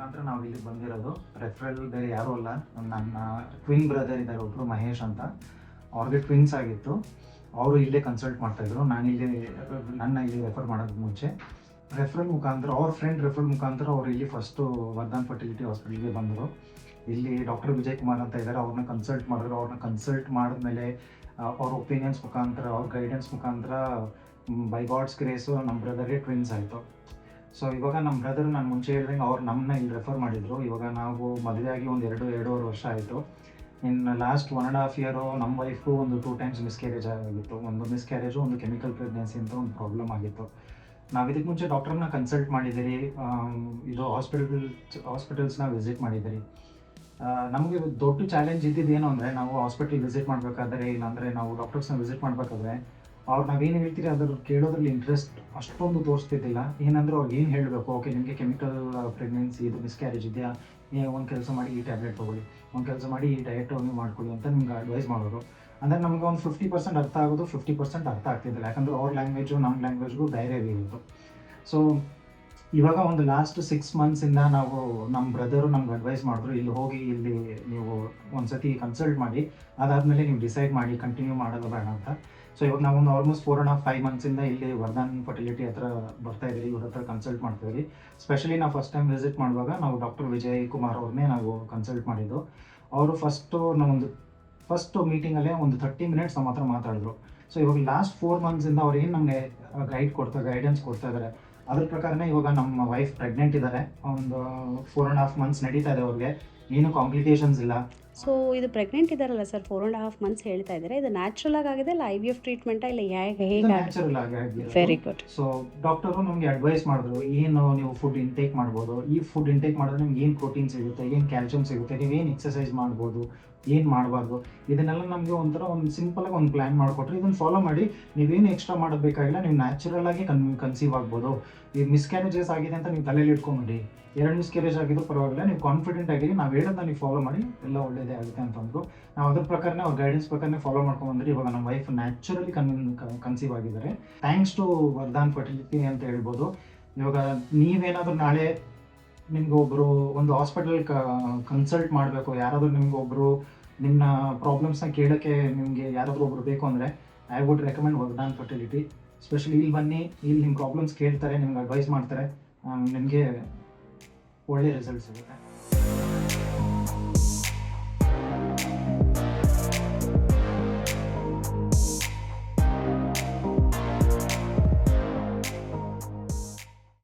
ಮುಖಾಂತರ ನಾವು ಇಲ್ಲಿಗೆ ಬಂದಿರೋದು. ರೆಫರಲ್ ಬೇರೆ ಯಾರೂ ಅಲ್ಲ, ನನ್ನ ಟ್ವಿನ್ ಬ್ರದರ್ ಇದ್ದಾರೆ ಒಬ್ಬರು, ಮಹೇಶ್ ಅಂತ. ಅವ್ರಿಗೆ ಟ್ವಿನ್ಸ್ ಆಗಿತ್ತು. ಅವರು ಇಲ್ಲೇ ಕನ್ಸಲ್ಟ್ ಮಾಡ್ತಾಯಿದ್ರು. ನನ್ನ ಇಲ್ಲಿ ರೆಫರ್ ಮಾಡೋದಕ್ಕೆ ಮುಂಚೆ ರೆಫರಲ್ ಮುಖಾಂತರ, ಅವ್ರ ಫ್ರೆಂಡ್ ರೆಫರಲ್ ಮುಖಾಂತರ ಅವ್ರು ಇಲ್ಲಿ ಫಸ್ಟು ವರ್ಧನ್ ಫರ್ಟಿಲಿಟಿ ಹಾಸ್ಪಿಟಲ್ಗೆ ಬಂದರು. ಇಲ್ಲಿ ಡಾಕ್ಟರ್ ವಿಜಯ್ ಕುಮಾರ್ ಅಂತ ಇದ್ದಾರೆ, ಅವ್ರನ್ನ ಕನ್ಸಲ್ಟ್ ಮಾಡಿದ್ರು. ಅವ್ರನ್ನ ಕನ್ಸಲ್ಟ್ ಮಾಡಿದ್ಮೇಲೆ ಅವ್ರ ಒಪಿನಿಯನ್ಸ್ ಮುಖಾಂತರ, ಅವ್ರ ಗೈಡೆನ್ಸ್ ಮುಖಾಂತರ ಬೈ ಗಾಡ್ಸ್ ಗ್ರೇಸು ನಮ್ಮ ಬ್ರದರ್ಗೆ ಟ್ವಿನ್ಸ್ ಆಯಿತು. ಸೊ ಇವಾಗ ನಮ್ಮ ಬ್ರದರ್ ನಾನು ಮುಂಚೆ ಹೇಳ್ದಂಗೆ ಅವ್ರು ನಮ್ಮನ್ನ ಇಲ್ಲಿ ರೆಫರ್ ಮಾಡಿದರು. ಇವಾಗ ನಾವು ಮದುವೆ ಆಗಿ ಒಂದು ಎರಡೂವರೆ ವರ್ಷ ಆಯಿತು. ಇನ್ನು ಲಾಸ್ಟ್ 1.5 ಇಯರು ನಮ್ಮ ವೈಫು ಒಂದು 2 times ಮಿಸ್ಕ್ಯಾರೇಜ್ ಆಗಿತ್ತು. ಒಂದು ಮಿಸ್ಕ್ಯಾರೇಜು, ಒಂದು ಕೆಮಿಕಲ್ ಪ್ರೆಗ್ನೆನ್ಸಿ ಅಂತ ಒಂದು ಪ್ರಾಬ್ಲಮ್ ಆಗಿತ್ತು. ನಾವು ಇದಕ್ಕೆ ಮುಂಚೆ ಡಾಕ್ಟ್ರನ್ನ ಕನ್ಸಲ್ಟ್ ಮಾಡಿದ್ದೀರಿ, ಇದು ಹಾಸ್ಪಿಟಲ್ಸ್ನ ವಿಸಿಟ್ ಮಾಡಿದ್ದೀರಿ. ನಮಗೆ ದೊಡ್ಡ ಚಾಲೆಂಜ್ ಇದ್ದಿದ್ದೇನು ಅಂದರೆ, ನಾವು ಹಾಸ್ಪಿಟಲ್ ವಿಸಿಟ್ ಮಾಡಬೇಕಾದ್ರೆ, ಇಲ್ಲಾಂದರೆ ನಾವು ಡಾಕ್ಟರ್ಸ್ನ ವಿಸಿಟ್ ಮಾಡಬೇಕಾದ್ರೆ ಅವ್ರು ನಾವೇನು ಹೇಳ್ತೀರಿ ಅದ್ರ ಕೇಳೋದ್ರಲ್ಲಿ ಇಂಟ್ರೆಸ್ಟ್ ಅಷ್ಟೊಂದು ತೋರಿಸ್ತಿದ್ದಿಲ್ಲ. ಏನಂದ್ರೆ ಅವ್ರಿಗೆ ಏನು ಹೇಳಬೇಕು, ಓಕೆ ನಿಮಗೆ ಕೆಮಿಕಲ್ ಪ್ರೆಗ್ನೆನ್ಸಿ, ಇದು ಮಿಸ್ಕ್ಯಾರೇಜ್ ಇದೆಯಾ, ಒಂದು ಕೆಲಸ ಮಾಡಿ ಈ ಟ್ಯಾಬ್ಲೆಟ್ ತೊಗೊಳ್ಳಿ, ಒಂದು ಕೆಲಸ ಮಾಡಿ ಈ ಡಯಟನ್ನು ಮಾಡ್ಕೊಳ್ಳಿ ಅಂತ ನಿಮ್ಗೆ ಅಡ್ವೈಸ್ ಮಾಡೋರು. ಅಂದರೆ ನಮಗೆ ಒಂದು 50% ಅರ್ಥ ಆಗೋದು, 50% ಅರ್ಥ ಆಗ್ತಿದ್ದಿಲ್ಲ. ಯಾಕಂದರೆ ಅವ್ರ ಲ್ಯಾಂಗ್ವೇಜು ನಮ್ಮ ಲ್ಯಾಂಗ್ವೇಜ್ಗೂ ಬೇರೆ ಇತ್ತು. ಸೊ ಇವಾಗ ಒಂದು ಲಾಸ್ಟ್ 6 months ನಾವು ನಮ್ಮ ಬ್ರದರು ನಮ್ಗೆ ಅಡ್ವೈಸ್ ಮಾಡಿದ್ರು, ಇಲ್ಲಿ ಹೋಗಿ ಇಲ್ಲಿ ನೀವು ಒಂದು ಸತಿ ಕನ್ಸಲ್ಟ್ ಮಾಡಿ, ಅದಾದಮೇಲೆ ನೀವು ಡಿಸೈಡ್ ಮಾಡಿ ಕಂಟಿನ್ಯೂ ಮಾಡೋದು ಬೇಡ ಅಂತ. ಸೊ ಇವಾಗ ನಾವು ಒಂದು ಆಲ್ಮೋಸ್ಟ್ 4.5 months ಇಲ್ಲಿ ವರ್ಧನ್ ಫರ್ಟಿಲಿಟಿ ಹತ್ರ ಬರ್ತಾ ಇದ್ದೀವಿ, ಇವ್ರ ಹತ್ರ ಕನ್ಸಲ್ಟ್ ಮಾಡ್ತೀವಿ. ಸ್ಪೆಷಲಿ ನಾವು ಫಸ್ಟ್ ಟೈಮ್ ವಿಸಿಟ್ ಮಾಡುವಾಗ ನಾವು ಡಾಕ್ಟರ್ ವಿಜಯ್ ಕುಮಾರ್ ಅವ್ರನ್ನೇ ನಾವು ಕನ್ಸಲ್ಟ್ ಮಾಡಿದ್ದು. ಅವರು ಫಸ್ಟ್ ಮೀಟಿಂಗಲ್ಲೇ ಒಂದು 30 minutes ನಮ್ಮ ಹತ್ರ ಮಾತಾಡಿದ್ರು. ಸೊ ಇವಾಗ ಲಾಸ್ಟ್ 4 months ಅವ್ರು ಏನು ನಮಗೆ ಗೈಡೆನ್ಸ್ ಕೊಡ್ತಾ ಇದ್ದಾರೆ, ಅದ್ರ ಪ್ರಕಾರನೇ ಇವಾಗ ನಮ್ಮ ವೈಫ್ ಪ್ರೆಗ್ನೆಂಟ್ ಇದ್ದಾರೆ. ಒಂದು 4.5 months ನಡೀತಾ ಇದೆ. ಅವ್ರಿಗೆ ಏನು ಕಾಂಪ್ಲಿಕೇಶನ್ಸ್ ಇಲ್ಲ. ಸೊ ಇದು ಪ್ರೆಗ್ನೆಂಟ್ ಇದ್ದಾರಲ್ಲ ಸರ್, 4.5 months ಹೇಳ್ತಾ ಇದ್ದಾರೆ, ಇದು ನ್ಯಾಚುರಲ್ ಆಗಿದೆ ಇಲ್ಲ IVF ಟ್ರೀಟ್ಮೆಂಟಾ ಇಲ್ಲ ಹೇಗೆ? ನ್ಯಾಚುರಲ್ ಆಗಿ. Very good. ಸೊ ಡಾಕ್ಟರು ನಮಗೆ ಅಡ್ವೈಸ್ ಮಾಡಿದ್ರು, ಏನು ನೀವು ಫುಡ್ ಇಂಟೇಕ್ ಮಾಡ್ಬೋದು, ಈ ಫುಡ್ ಇಂಟೇಕ್ ಮಾಡಿದ್ರೆ ನಿಮ್ಗೆ ಏನು ಪ್ರೋಟೀನ್ ಸಿಗುತ್ತೆ, ಏನು ಕ್ಯಾಲ್ಸಿಯಂ ಸಿಗುತ್ತೆ, ನೀವೇನು ಎಕ್ಸಸೈಸ್ ಮಾಡ್ಬೋದು, ಏನು ಮಾಡಬಾರ್ದು, ಇದನ್ನೆಲ್ಲ ನಮಗೆ ಒಂದು ಸಿಂಪಲಾಗಿ ಒಂದು ಪ್ಲ್ಯಾನ್ ಮಾಡಿಕೊಟ್ರೆ, ಇದನ್ನು ಫಾಲೋ ಮಾಡಿ ನೀವೇನು ಎಕ್ಸ್ಟ್ರಾ ಮಾಡೋದು ನೀವು ನ್ಯಾಚುರಲ್ ಆಗಿ ಕನ್ಸೀವ್ ಆಗ್ಬೋದು. ಈ ಮಿಸ್ಕ್ಯಾರೇಜಸ್ ಆಗಿದೆ ಅಂತ ನೀವು ತಲೆಯಲ್ಲಿ ಇಟ್ಕೊಂಬಿಡಿ. 2 ಮಿಸ್ಕ್ಯಾರೇಜ್ ಆಗಿದ್ದು ಪರವಾಗಿಲ್ಲ, ನೀವು ಕಾನ್ಫಿಡೆಂಟ್ ಆಗಿರಿ, ನಾವು ಹೇಳೋದನ್ನ ನೀವು ಫಾಲೋ ಮಾಡಿ, ಎಲ್ಲ ಒಳ್ಳೇದೇ ಆಗುತ್ತೆ ಅಂತಂದ್ರು. ನಾವು ಅದ್ರ ಪ್ರಕಾರನೇ ಅವ್ರ ಗೈಡೆನ್ಸ್ ಪ್ರಕಾರನೇ ಫಾಲೋ ಮಾಡ್ಕೊಂಡ್ಬಂದ್ರಿ. ಇವಾಗ ನಮ್ಮ ವೈಫ್ ನ್ಯಾಚುರಲಿ ಕನ್ಸೀವ್ ಆಗಿದ್ದಾರೆ, ಥ್ಯಾಂಕ್ಸ್ ಟು ವರ್ಧನ್ ಫರ್ಟಿಲಿಟಿ ಅಂತ ಹೇಳ್ಬೋದು. ಇವಾಗ ನೀವೇನಾದರೂ ನಾಳೆ ನಿಮ್ಗೆ ಒಬ್ಬರು ಒಂದು ಹಾಸ್ಪಿಟಲ್ ಕನ್ಸಲ್ಟ್ ಮಾಡಬೇಕು, ಯಾರಾದರೂ ನಿಮ್ಗೆ ಒಬ್ಬರು ನಿಮ್ಮ ಪ್ರಾಬ್ಲಮ್ಸ್ನ ಕೇಳೋಕ್ಕೆ ನಿಮಗೆ ಯಾರಾದರೂ ಒಬ್ಬರು ಬೇಕು ಅಂದರೆ, I would recommend Vardhan fertility. Specially ಇಲ್ಲಿ ಬನ್ನಿ, ಇಲ್ಲಿ ನಿಮ್ಮ ಪ್ರಾಬ್ಲಮ್ಸ್ ಕೇಳ್ತಾರೆ, ನಿಮ್ಗೆ ಅಡ್ವೈಸ್ ಮಾಡ್ತಾರೆ, ನಿಮಗೆ ಒಳ್ಳೆ ರಿಸಲ್ಟ್ ಸಿಗುತ್ತೆ.